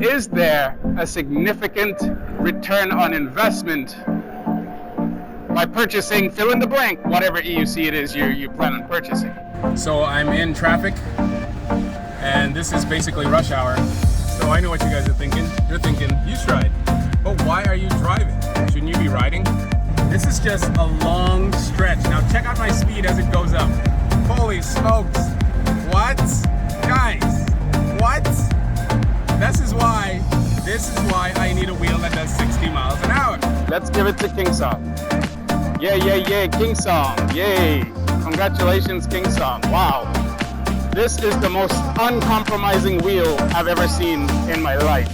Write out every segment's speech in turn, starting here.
Is there a significant return on investment by purchasing fill in the blank, whatever EUC it is you plan on purchasing? So I'm in traffic, and this is basically rush hour. So I know what you guys are thinking. You're thinking, UStride, but why are you driving? Shouldn't you be riding? This is just a long stretch. Now check out my speed as it goes up. Holy smokes. What? Guys, what? This is why I need a wheel that does 60 miles an hour. Let's give it to King Song. Yeah, King Song, yay. Congratulations, King Song, wow. This is the most uncompromising wheel I've ever seen in my life.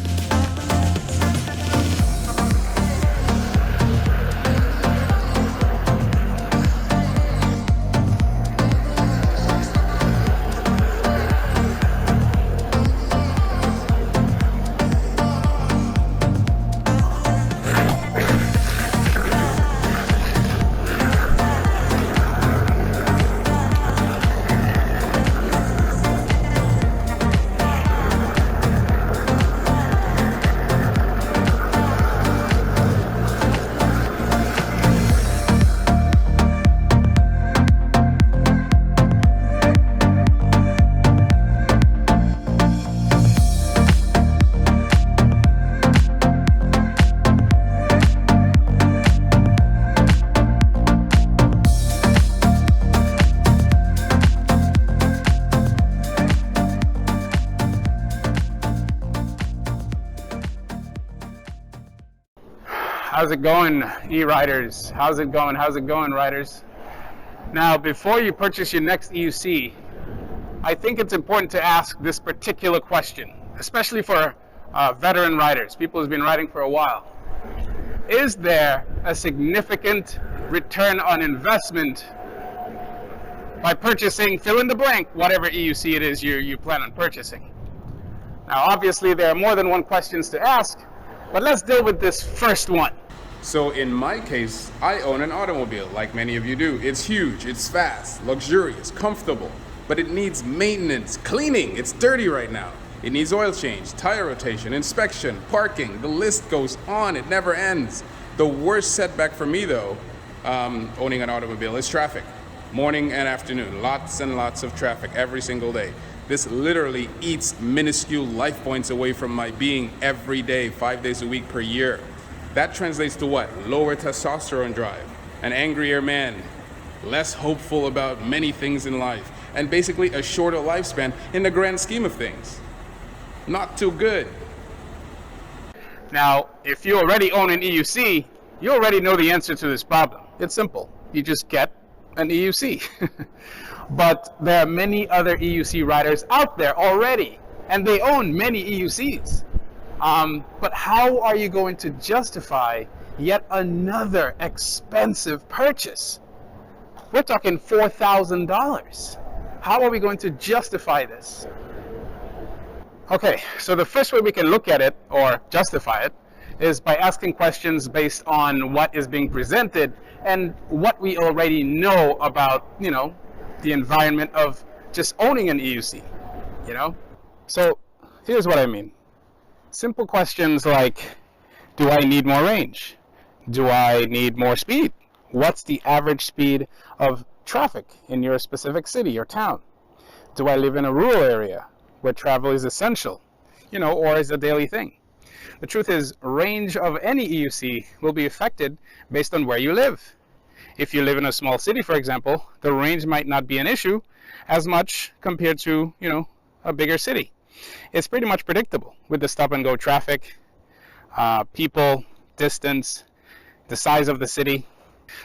How's it going, e-riders? How's it going, riders? Now, before you purchase your next EUC, I think it's important to ask this particular question, especially for veteran riders, people who've been riding for a while. Is there a significant return on investment by purchasing fill in the blank, whatever EUC it is you plan on purchasing? Now, obviously, there are more than one questions to ask, but let's deal with this first one. So in my case, I own an automobile, like many of you do. It's huge, it's fast, luxurious, comfortable, but it needs maintenance, cleaning. It's dirty right now. It needs oil change, tire rotation, inspection, parking. The list goes on, it never ends. The worst setback for me though, owning an automobile, is traffic. Morning and afternoon, lots and lots of traffic every single day. This literally eats minuscule life points away from my being every day, 5 days a week per year. That translates to what? Lower testosterone drive, an angrier man, less hopeful about many things in life, and basically a shorter lifespan in the grand scheme of things. Not too good. Now, if you already own an EUC, you already know the answer to this problem. It's simple. You just get an EUC. But there are many other EUC riders out there already, and they own many EUCs. But how are you going to justify yet another expensive purchase? We're talking $4,000. How are we going to justify this? Okay, so the first way we can look at it or justify it is by asking questions based on what is being presented and what we already know about, the environment of just owning an EUC, So here's what I mean. Simple questions like, do I need more range? Do I need more speed? What's the average speed of traffic in your specific city or town? Do I live in a rural area where travel is essential, or is a daily thing? The truth is, range of any EUC will be affected based on where you live. If you live in a small city, for example, the range might not be an issue as much compared to, a bigger city. It's pretty much predictable with the stop-and-go traffic, people, distance, the size of the city.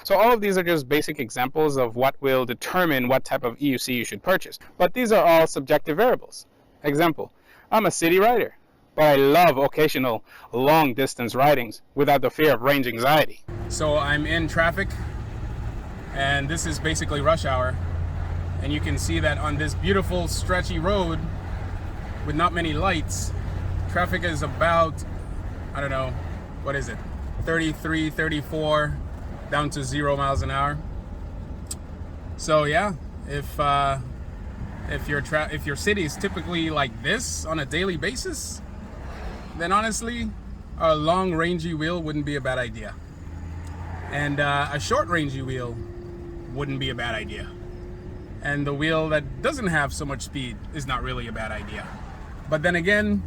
So all of these are just basic examples of what will determine what type of EUC you should purchase. But these are all subjective variables. Example, I'm a city rider, but I love occasional long-distance ridings without the fear of range anxiety. So I'm in traffic, and this is basically rush hour. And you can see that on this beautiful stretchy road with not many lights, traffic is about, I don't know, what is it? 33, 34, down to 0 miles an hour. So yeah, if your city is typically like this on a daily basis, then honestly, a long rangy wheel wouldn't be a bad idea. And a short rangy wheel wouldn't be a bad idea. And the wheel that doesn't have so much speed is not really a bad idea. But then again,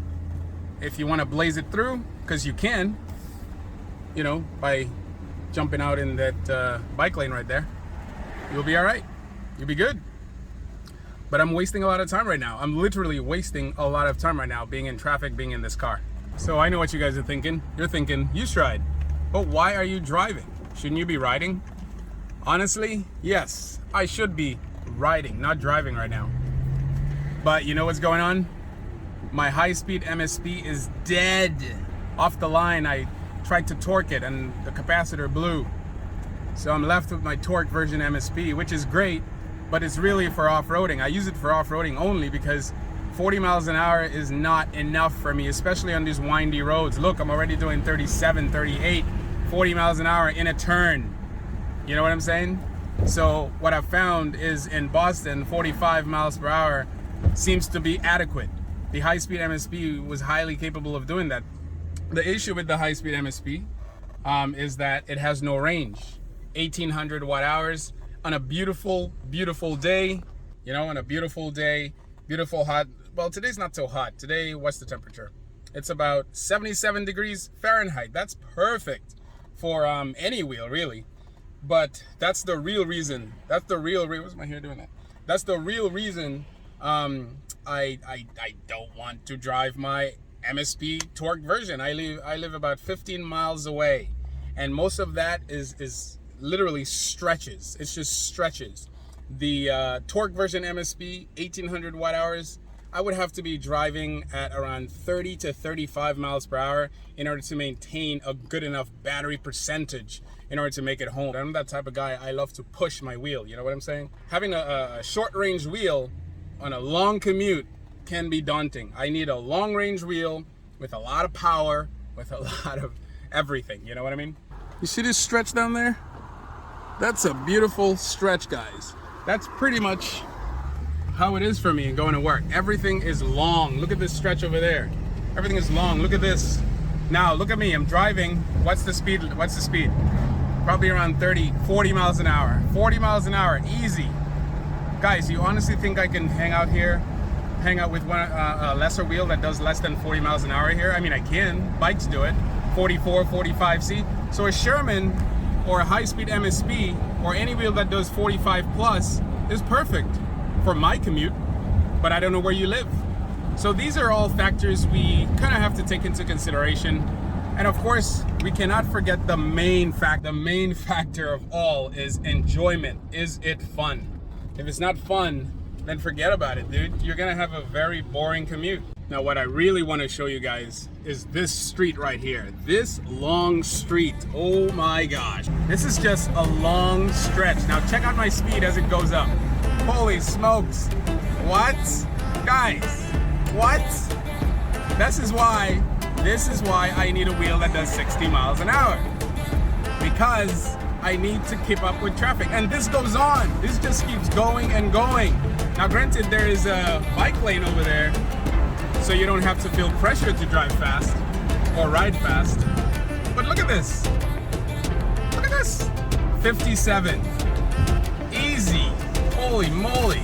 if you want to blaze it through, because you can, you know, by jumping out in that bike lane right there, you'll be all right. You'll be good. But I'm wasting a lot of time right now. I'm literally wasting a lot of time right now being in traffic, being in this car. So I know what you guys are thinking. You're thinking, UStride, but why are you driving? Shouldn't you be riding? Honestly, yes, I should be riding, not driving right now. But you know what's going on? My high-speed MSP is dead. Off the line, I tried to torque it and the capacitor blew. So I'm left with my torque version MSP, which is great, but it's really for off-roading. I use it for off-roading only because 40 miles an hour is not enough for me, especially on these windy roads. Look, I'm already doing 37, 38, 40 miles an hour in a turn. You know what I'm saying? So what I've found is in Boston, 45 miles per hour seems to be adequate. The high-speed MSP was highly capable of doing that. The issue with the high-speed MSP is that it has no range. 1,800 watt hours on a beautiful, beautiful day. You know, on a beautiful day, beautiful hot. Well, today's not so hot. Today, what's the temperature? It's about 77 degrees Fahrenheit. That's perfect for any wheel, really. But that's the real reason. That's the real reason. What's my hair doing that? That's the real reason I don't want to drive my MSP torque version. I live about 15 miles away, and most of that is literally stretches. It's just stretches. The torque version MSP, 1,800 watt hours, I would have to be driving at around 30 to 35 miles per hour in order to maintain a good enough battery percentage in order to make it home. I'm that type of guy. I love to push my wheel. You know what I'm saying? Having a short range wheel on a long commute can be daunting. I need a long range wheel with a lot of power, with a lot of everything. You know what I mean? You see this stretch down there? That's a beautiful stretch, guys. That's pretty much how it is for me going to work. Everything is long. Look at this stretch over there. Everything is long. Look at this. Now, look at me. I'm driving. What's the speed? What's the speed? Probably around 30, 40 miles an hour. 40 miles an hour, easy. Guys, you honestly think I can hang out here, hang out with a lesser wheel that does less than 40 miles an hour here? I mean, I can. Bikes do it. 44, 45, see? So a Sherman or a high-speed MSP or any wheel that does 45 plus is perfect for my commute, but I don't know where you live. So these are all factors we kind of have to take into consideration. And of course, we cannot forget the main factor of all is enjoyment. Is it fun? If it's not fun, then forget about it, dude. You're gonna have a very boring commute. Now, what I really want to show you guys is this street right here. This long street. Oh my gosh. This is just a long stretch. Now check out my speed as it goes up. Holy smokes. What? Guys, what? This is why I need a wheel that does 60 miles an hour. Because I need to keep up with traffic. And this goes on. This just keeps going and going. Now granted, there is a bike lane over there, so you don't have to feel pressure to drive fast or ride fast. But look at this. Look at this. 57. Easy. Holy moly.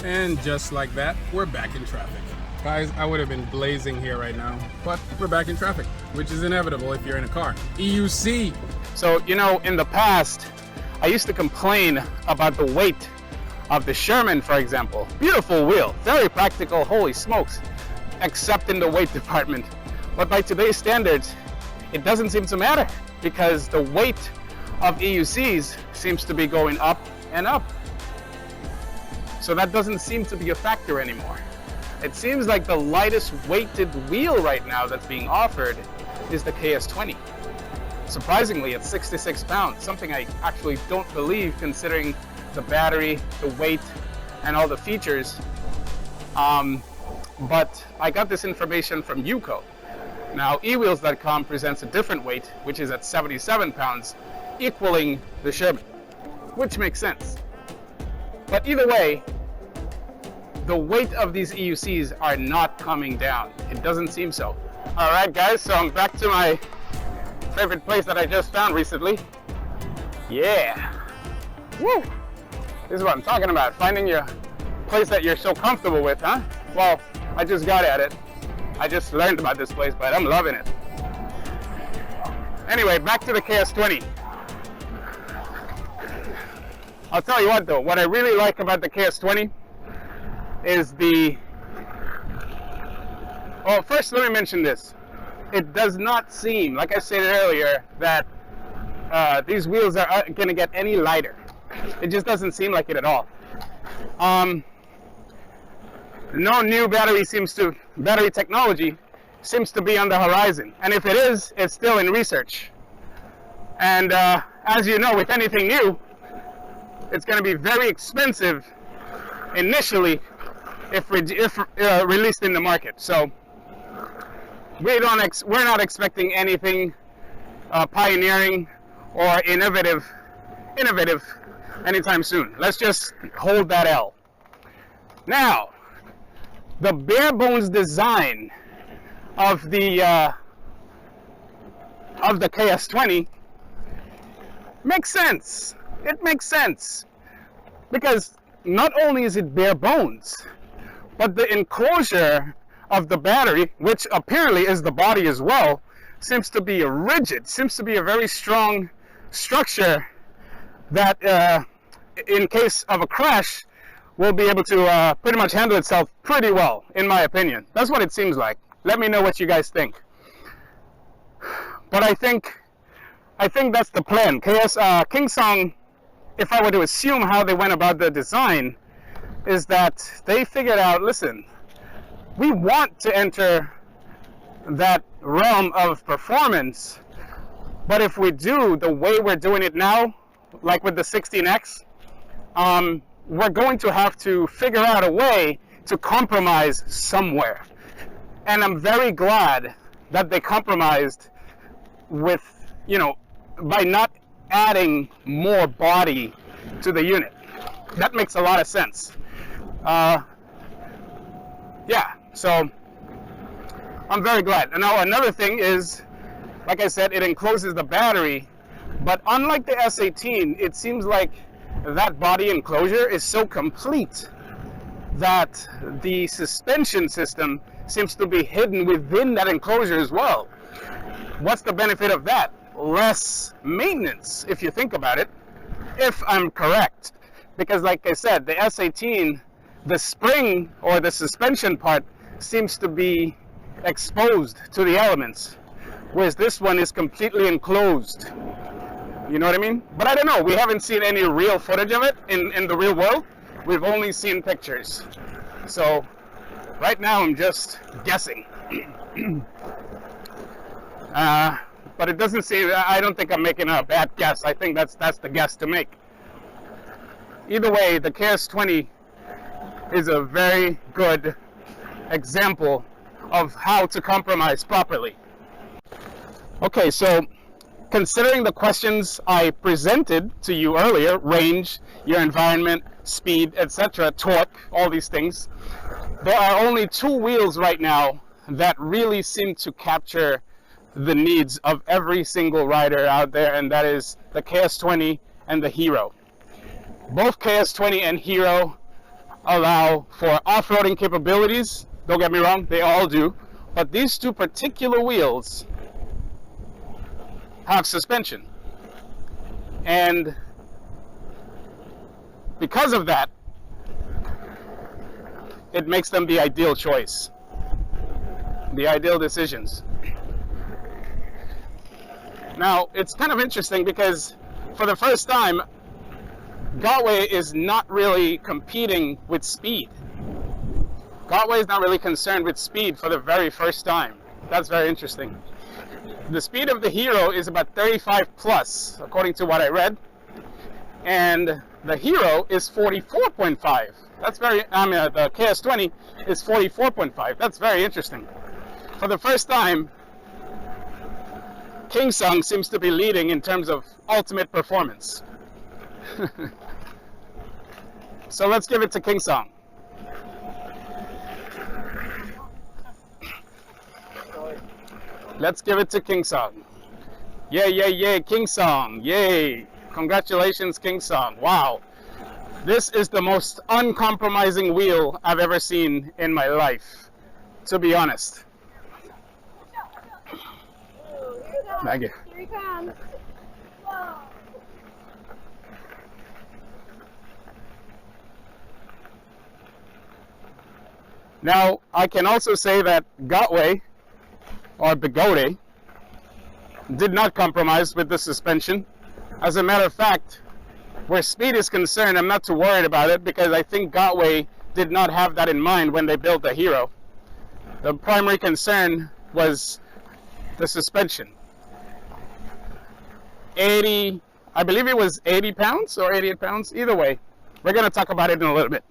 And just like that, we're back in traffic. Guys, I would have been blazing here right now, but we're back in traffic, which is inevitable if you're in a car. EUC. So, you know, in the past, I used to complain about the weight of the Sherman, for example. Beautiful wheel, very practical, holy smokes, except in the weight department. But by today's standards, it doesn't seem to matter because the weight of EUCs seems to be going up and up. So that doesn't seem to be a factor anymore. It seems like the lightest weighted wheel right now that's being offered is the KS20. Surprisingly, it's 66 pounds, something I actually don't believe considering the battery, the weight, and all the features. But I got this information from UCO. Now, Ewheels.com presents a different weight, which is at 77 pounds, equaling the Sherman, which makes sense. But either way, the weight of these EUCs are not coming down. It doesn't seem so. All right, guys, so I'm back to my favorite place that I just found recently. Yeah. Woo! This is what I'm talking about, finding your place that you're so comfortable with, huh? Well, I just got at it. I just learned about this place, but I'm loving it. Anyway, back to the KS20. I'll tell you what though, what I really like about the KS20 is well, first let me mention this. It does not seem, like I said earlier, that these wheels are going to get any lighter. It just doesn't seem like it at all. No new battery technology seems to be on the horizon. And if it is, it's still in research. And as you know, with anything new, it's going to be very expensive initially if released in the market. So we're not expecting anything pioneering or innovative anytime soon. Let's just hold that L. Now, the bare bones design of the KS20 makes sense. It makes sense because not only is it bare bones, but the enclosure of the battery, which apparently is the body as well, seems to be rigid, seems to be a very strong structure that in case of a crash will be able to pretty much handle itself pretty well, in my opinion. That's what it seems like. Let me know what you guys think. But I think that's the plan. Kingsong, if I were to assume how they went about the design, is that they figured out, listen, we want to enter that realm of performance, but if we do the way we're doing it now, like with the 16X, we're going to have to figure out a way to compromise somewhere. And I'm very glad that they compromised with, by not adding more body to the unit. That makes a lot of sense. Yeah, so I'm very glad. And now another thing is, like I said, it encloses the battery, but unlike the S18, it seems like that body enclosure is so complete that the suspension system seems to be hidden within that enclosure as well. What's the benefit of that? Less maintenance, if you think about it, if I'm correct. Because like I said, the S18, the spring or the suspension part seems to be exposed to the elements, whereas this one is completely enclosed. You know what I mean? But I don't know, we haven't seen any real footage of it in the real world. We've only seen pictures. So right now I'm just guessing. But it doesn't seem, I don't think I'm making a bad guess. I think that's the guess to make. Either way, the KS20 is a very good example of how to compromise properly. Okay, so considering the questions I presented to you earlier, range, your environment, speed, etc., torque, all these things, there are only two wheels right now that really seem to capture the needs of every single rider out there, and that is the KS20 and the Hero. Both KS20 and Hero allow for off-roading capabilities. Don't get me wrong, they all do. But these two particular wheels have suspension. And because of that, it makes them the ideal choice, the ideal decisions. Now, it's kind of interesting because for the first time, Galway is not really competing with speed. Galway is not really concerned with speed for the very first time. That's very interesting. The speed of the Hero is about 35 plus, according to what I read. And the Hero is 44.5. That's very, the KS20 is 44.5. That's very interesting. For the first time, Kingsong seems to be leading in terms of ultimate performance. So let's give it to Kingsong. Let's give it to King Song. Yay, yay, yay, King Song. Yay. Congratulations, King Song. Wow. This is the most uncompromising wheel I've ever seen in my life, to be honest. Thank you. Here he comes. Whoa. Now, I can also say that Gotway, or Bigode, did not compromise with the suspension. As a matter of fact, where speed is concerned, I'm not too worried about it because I think Gotway did not have that in mind when they built the Hero. The primary concern was the suspension. 80, I believe it was 80 pounds or 88 pounds. Either way, we're going to talk about it in a little bit.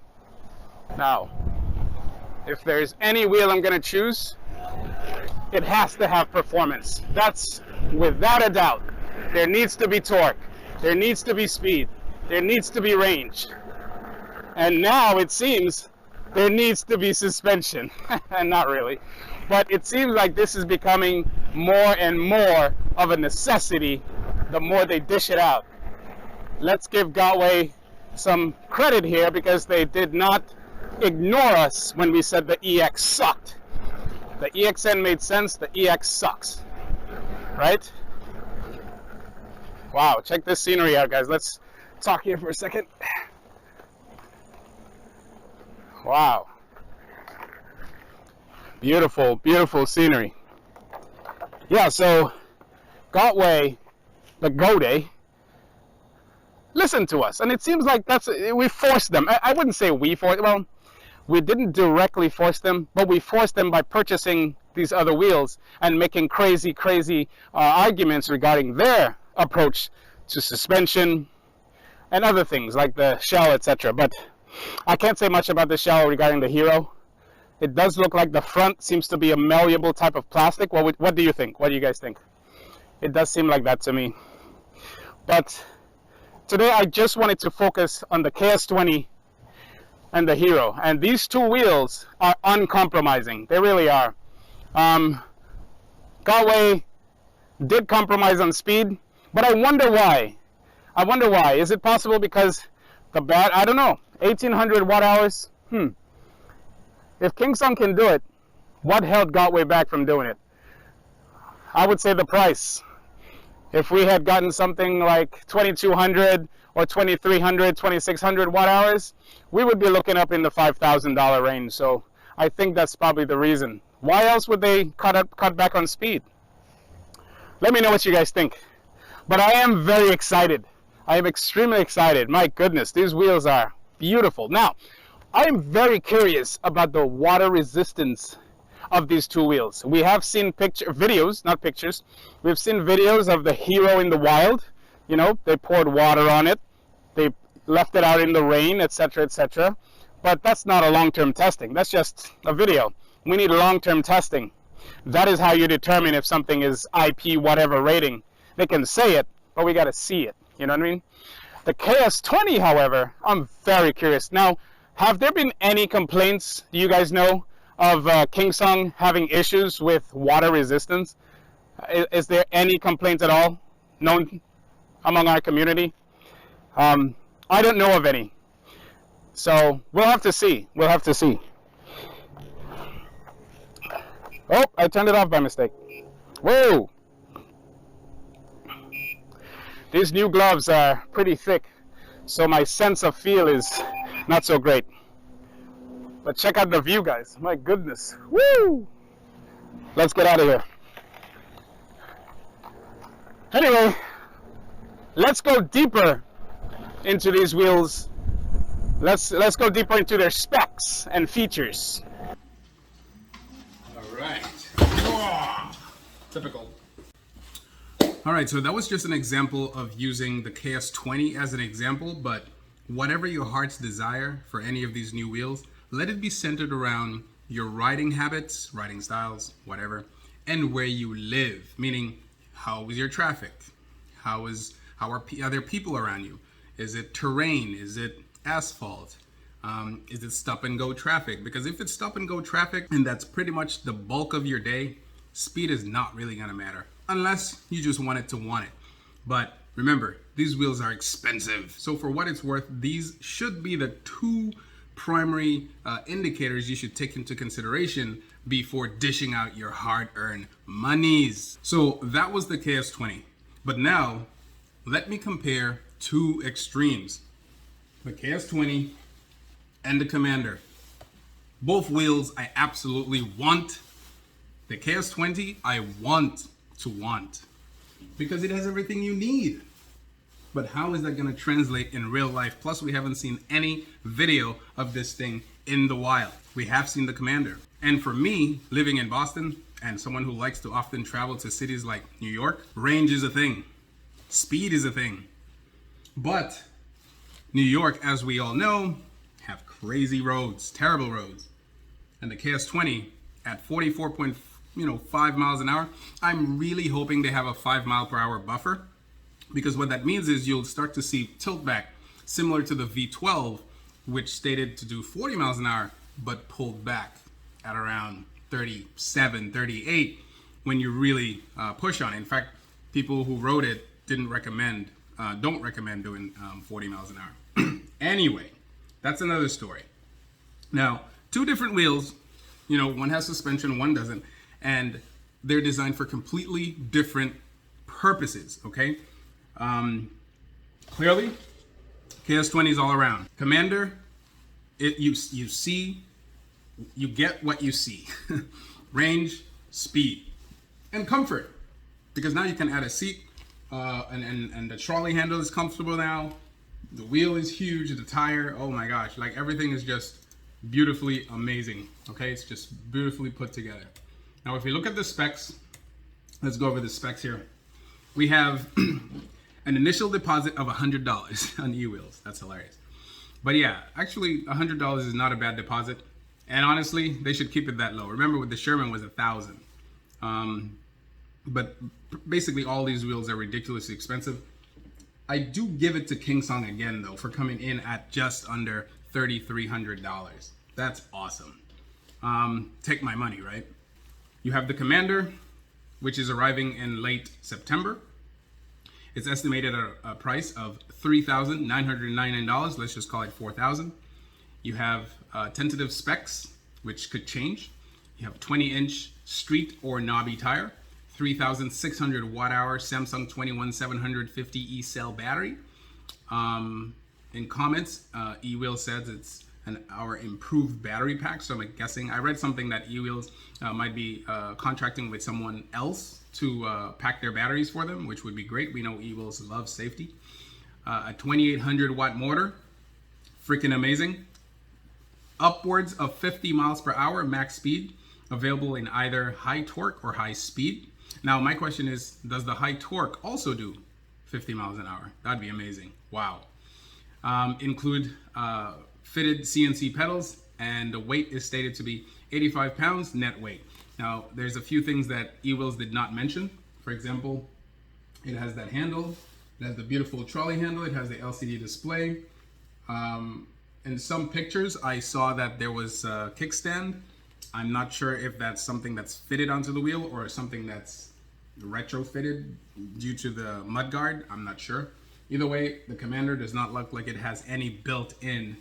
Now, if there's any wheel I'm going to choose, it has to have performance. That's without a doubt. There needs to be torque. There needs to be speed. There needs to be range. And now it seems there needs to be suspension. Not really. But it seems like this is becoming more and more of a necessity the more they dish it out. Let's give Gotway some credit here because they did not ignore us when we said the EX sucked. The EXN made sense, the EX sucks. Right? Wow, check this scenery out, guys. Let's talk here for a second. Wow. Beautiful, beautiful scenery. Yeah, so Gotway, the Gode, listen to us. And it seems like we forced them. I wouldn't say we forced, well, we didn't directly force them, but we forced them by purchasing these other wheels and making crazy arguments regarding their approach to suspension and other things like the shell, etc. But I can't say much about the shell regarding the Hero. It does look like the front seems to be a malleable type of plastic. What do you think? What do you guys think? It does seem like that to me. But today I just wanted to focus on the KS20 and the Hero. And these two wheels are uncompromising. They really are. Gotway did compromise on speed, but I wonder why. Is it possible because I don't know, 1800 watt hours? If Kingston can do it, what held Gotway back from doing it? I would say the price. If we had gotten something like 2200 or 2300, 2600 watt hours, we would be looking up in the $5,000 range. So I think that's probably the reason. Why else would they cut back on speed? Let me know what you guys think. But I am very excited. I am extremely excited. My goodness, these wheels are beautiful. Now, I am very curious about the water resistance of these two wheels. We have seen videos, not pictures. We've seen videos of the Hero in the wild. You know, they poured water on it. They left it out in the rain, etc., etc. But that's not a long-term testing. That's just a video. We need long-term testing. That is how you determine if something is IP whatever rating. They can say it, but we got to see it. You know what I mean? The KS20, however, I'm very curious. Now, have there been any complaints, do you guys know, of Kingston having issues with water resistance? Is there any complaints at all known among our community? I don't know of any. So we'll have to see. We'll have to see. Oh, I turned it off by mistake. Whoa! These new gloves are pretty thick, so my sense of feel is not so great. But check out the view, guys. My goodness. Woo! Let's get out of here. Anyway, let's go deeper into these wheels. Let's go deeper into their specs and features. All right. Typical. All right, so that was just an example of using the KS20 as an example, but whatever your heart's desire for any of these new wheels, let it be centered around your riding habits, riding styles, whatever, and where you live, meaning how is your traffic? How are other people around you? Is it terrain? Is it asphalt? Is it stop and go traffic? Because if it's stop and go traffic and that's pretty much the bulk of your day, speed is not really gonna matter unless you just want it to want it. But remember, these wheels are expensive. So for what it's worth, these should be the two primary indicators you should take into consideration before dishing out your hard-earned monies. So that was the KS20. But now, let me compare two extremes. The KS20 and the Commander. Both wheels I absolutely want. The KS20 I want because it has everything you need. But how is that going to translate in real life? Plus, we haven't seen any video of this thing in the wild. We have seen the Commander. And for me, living in Boston and someone who likes to often travel to cities like New York, range is a thing. Speed is a thing. But New York, as we all know, have crazy roads, terrible roads. And the KS20 at 44.5 miles an hour, I'm really hoping they have a 5 mile per hour buffer, because what that means is you'll start to see tilt back similar to the V12, which stated to do 40 miles an hour, but pulled back at around 37, 38 when you really push on it. In fact, people who rode it don't recommend doing 40 miles an hour. Anyway, that's another story. Now, two different wheels, one has suspension, one doesn't, and they're designed for completely different purposes, okay? Clearly, KS20 is all around. Commander, you get what you see. Range, speed, and comfort. Because now you can add a seat, and the trolley handle is comfortable now. The wheel is huge, the tire, oh my gosh, like everything is just beautifully amazing, okay? It's just beautifully put together. Now, if we look at the specs, let's go over the specs here. We have an initial deposit of $100 on Ewheels. That's hilarious. But yeah, actually $100 is not a bad deposit. And honestly, they should keep it that low. Remember, with the Sherman was $1,000. But basically all these wheels are ridiculously expensive. I do give it to Kingsong again though for coming in at just under $3,300. That's awesome. Take my money, right? You have the Commander, which is arriving in late September. It's estimated at a price of $3,999. Let's just call it $4,000. You have tentative specs, which could change. You have 20-inch street or knobby tire, 3,600 watt-hour Samsung 21750 E-cell battery. In comments, eWheels says it's our improved battery pack. So I'm guessing, I read something that eWheels might be contracting with someone else to pack their batteries for them, which would be great. We know eWheels loves safety. A 2,800 watt motor, freaking amazing. Upwards of 50 miles per hour max speed, available in either high torque or high speed. Now, my question is, does the high torque also do 50 miles an hour? That'd be amazing. Wow. Include fitted CNC pedals, and the weight is stated to be 85 pounds net weight. Now, there's a few things that eWheels did not mention. For example, it has that handle. It has the beautiful trolley handle. It has the LCD display. In some pictures, I saw that there was a kickstand. I'm not sure if that's something that's fitted onto the wheel or something that's retrofitted due to the mudguard. I'm not sure. Either way, the Commander does not look like it has any built-in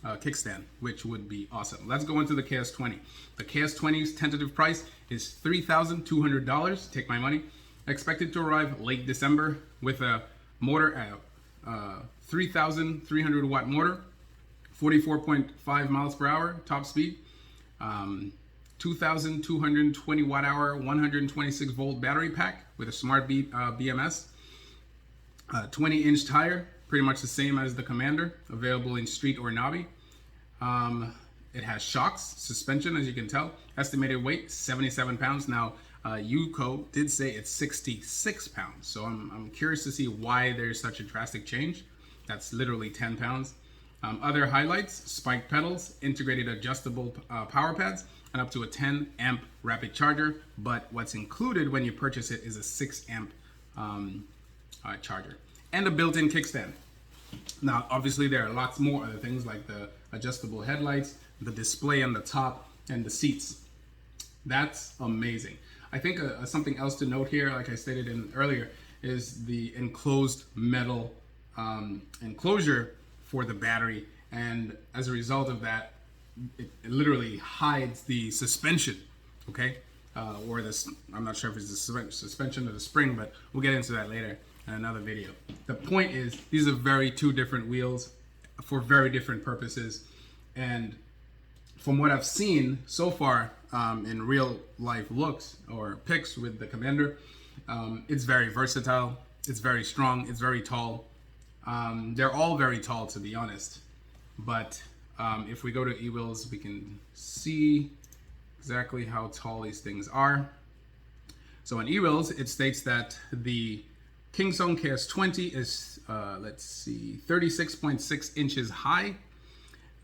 kickstand, which would be awesome. Let's go into the KS20. The KS20's tentative price is $3,200. Take my money. Expected to arrive late December with a motor, 3,300 watt motor, 44.5 miles per hour top speed, 2,220 watt hour, 126 volt battery pack with a smart BMS, 20-inch tire, pretty much the same as the Commander, available in street or knobby. It has shocks, suspension, as you can tell. Estimated weight, 77 pounds. Now, UCO did say it's 66 pounds. So I'm curious to see why there's such a drastic change. That's literally 10 pounds. Other highlights, spiked pedals, integrated adjustable power pads, and up to a 10 amp rapid charger. But what's included when you purchase it is a 6 amp charger and a built-in kickstand. Now, obviously there are lots more other things like the adjustable headlights, the display on the top, and the seats. That's amazing. I think something else to note here, like I stated in earlier, is the enclosed metal enclosure for the battery, and as a result of that, it literally hides the suspension. Okay, or this, I'm not sure if it's the suspension or the spring, but we'll get into that later in another video. The point is, these are two different wheels for very different purposes, and from what I've seen so far in real life looks or pics with the Commander, it's very versatile, it's very strong, it's very tall. They're all very tall, to be honest, but if we go to Ewheels, we can see exactly how tall these things are. So in Ewheels, it states that the Kingsong KS20 is, let's see, 36.6 inches high.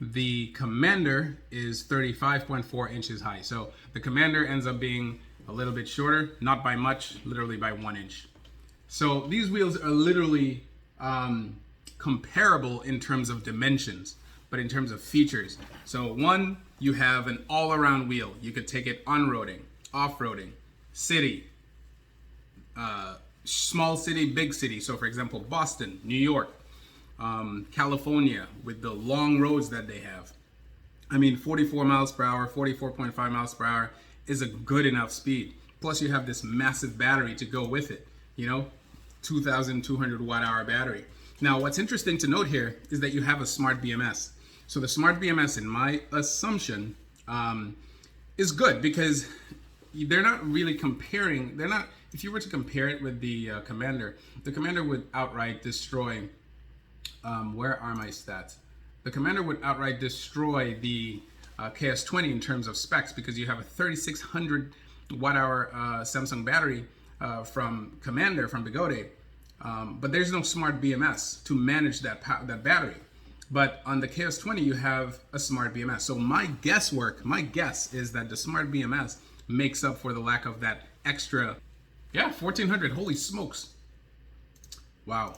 The Commander is 35.4 inches high. So the Commander ends up being a little bit shorter, not by much, literally by 1 inch. So these wheels are literally comparable in terms of dimensions, but in terms of features. So one, you have an all-around wheel. You could take it on-roading, off-roading, city, small city, big city. So for example, Boston, New York, California, with the long roads that they have. I mean, 44 miles per hour, 44.5 miles per hour is a good enough speed. Plus you have this massive battery to go with it, 2,200 watt hour battery. Now, what's interesting to note here is that you have a smart BMS. So the smart BMS, in my assumption, is good because they're not really comparing, if you were to compare it with the Commander would outright destroy, where are my stats? The Commander would outright destroy the KS20 in terms of specs, because you have a 3,600 watt hour Samsung battery from Commander, from Bigote, but there's no smart BMS to manage that battery. But on the KS20, you have a smart BMS. So my guess is that the smart BMS makes up for the lack of that extra, 1,400, holy smokes. Wow.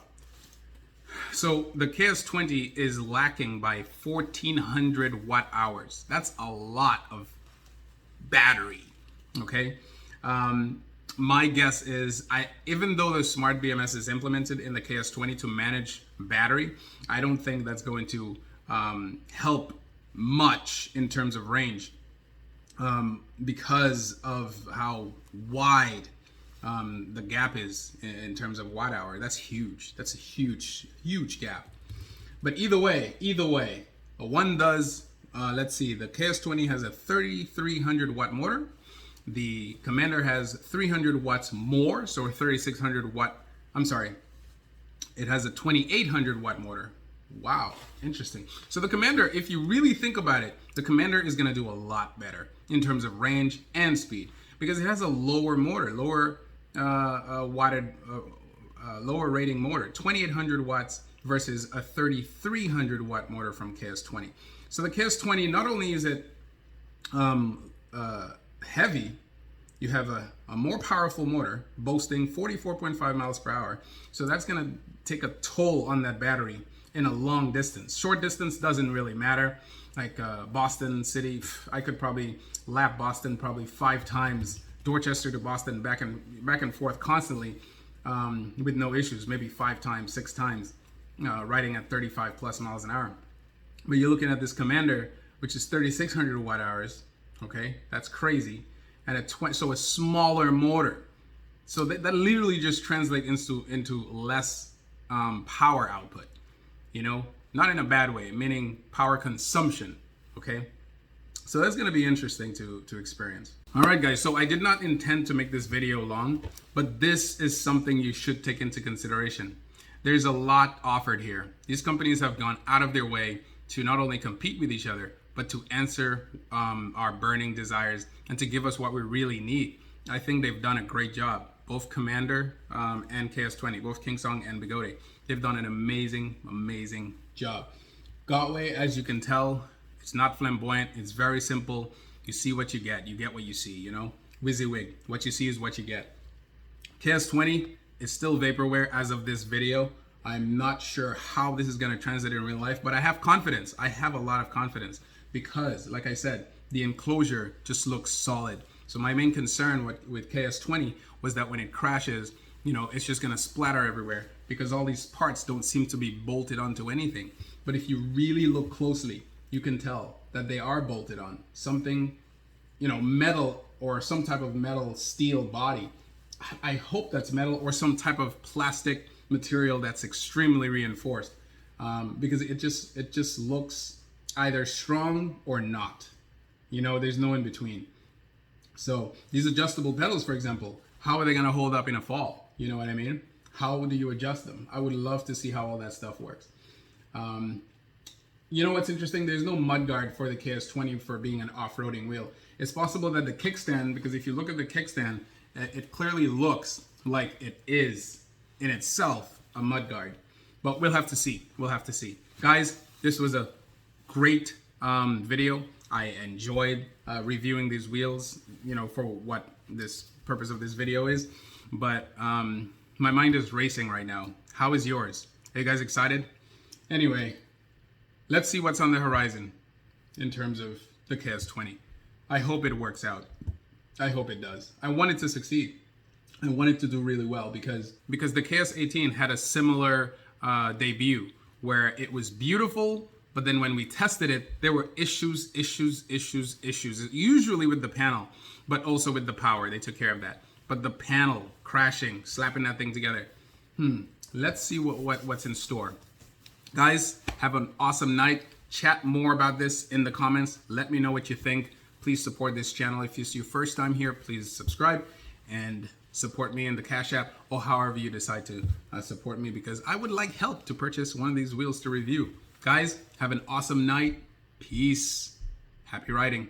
So the KS20 is lacking by 1,400 watt hours. That's a lot of battery, okay? My guess is, even though the smart BMS is implemented in the KS20 to manage battery, I don't think that's going to help much in terms of range, because of how wide the gap is in terms of watt hour. That's huge. That's a huge, huge gap. But either way, one does, let's see, the KS20 has a 3,300 watt motor. The Commander has 300 watts more, so a 3,600 watt, it has a 2,800 watt motor. Wow, interesting. So the Commander, if you really think about it, the Commander is gonna do a lot better in terms of range and speed, because it has a lower motor, lower rating motor, 2,800 watts versus a 3,300 watt motor from KS20. So the KS20, not only is it heavy, you have a more powerful motor boasting 44.5 miles per hour. So that's going to take a toll on that battery in a long distance. Short distance doesn't really matter. Like Boston City, I could probably lap Boston probably 5 times, Dorchester to Boston, back and forth constantly, with no issues, maybe 5 times, 6 times, riding at 35 plus miles an hour. But you're looking at this Commander, which is 3,600 watt hours. Okay, that's crazy. And so a smaller motor. So that literally just translates into less power output, not in a bad way, meaning power consumption. Okay, so that's going to be interesting to experience. All right, guys, so I did not intend to make this video long, but this is something you should take into consideration. There's a lot offered here. These companies have gone out of their way to not only compete with each other, but to answer our burning desires and to give us what we really need. I think they've done a great job. Both Commander and KS20, both Kingsong and Bigote, they've done an amazing, amazing job. Gotway, as you can tell, it's not flamboyant. It's very simple. You see what you get. You get what you see, WYSIWYG. What you see is what you get. KS20 is still vaporware as of this video. I'm not sure how this is going to translate in real life, but I have confidence. I have a lot of confidence because, like I said, the enclosure just looks solid. So my main concern with KS20 was that when it crashes, you know, it's just gonna splatter everywhere because all these parts don't seem to be bolted onto anything. But if you really look closely, you can tell that they are bolted on. Something, you know, metal or some type of metal steel body. I hope that's metal or some type of plastic material that's extremely reinforced, because it just looks either strong or not. You know, there's no in between. So these adjustable pedals, for example, how are they going to hold up in a fall? You know what I mean? How do you adjust them? I would love to see how all that stuff works. You know what's interesting? There's no mudguard for the KS20 for being an off-roading wheel. It's possible that the kickstand, because if you look at the kickstand, it clearly looks like it is in itself a mudguard. But we'll have to see. We'll have to see. Guys, this was a great video. I enjoyed reviewing these wheels, you know, for what this purpose of this video is. But my mind is racing right now. How is yours? Are you guys excited? Anyway, let's see what's on the horizon in terms of the KS20. I hope it works out. I hope it does. I want it to succeed. I want it to do really well because the KS18 had a similar debut where it was beautiful, but then when we tested it, there were issues, usually with the panel, but also with the power. They took care of that. But the panel crashing, slapping that thing together. Let's see what's in store. Guys, have an awesome night. Chat more about this in the comments. Let me know what you think. Please support this channel. If it's your first time here, please subscribe and support me in the Cash App or however you decide to support me, because I would like help to purchase one of these wheels to review. Guys, have an awesome night. Peace. Happy riding.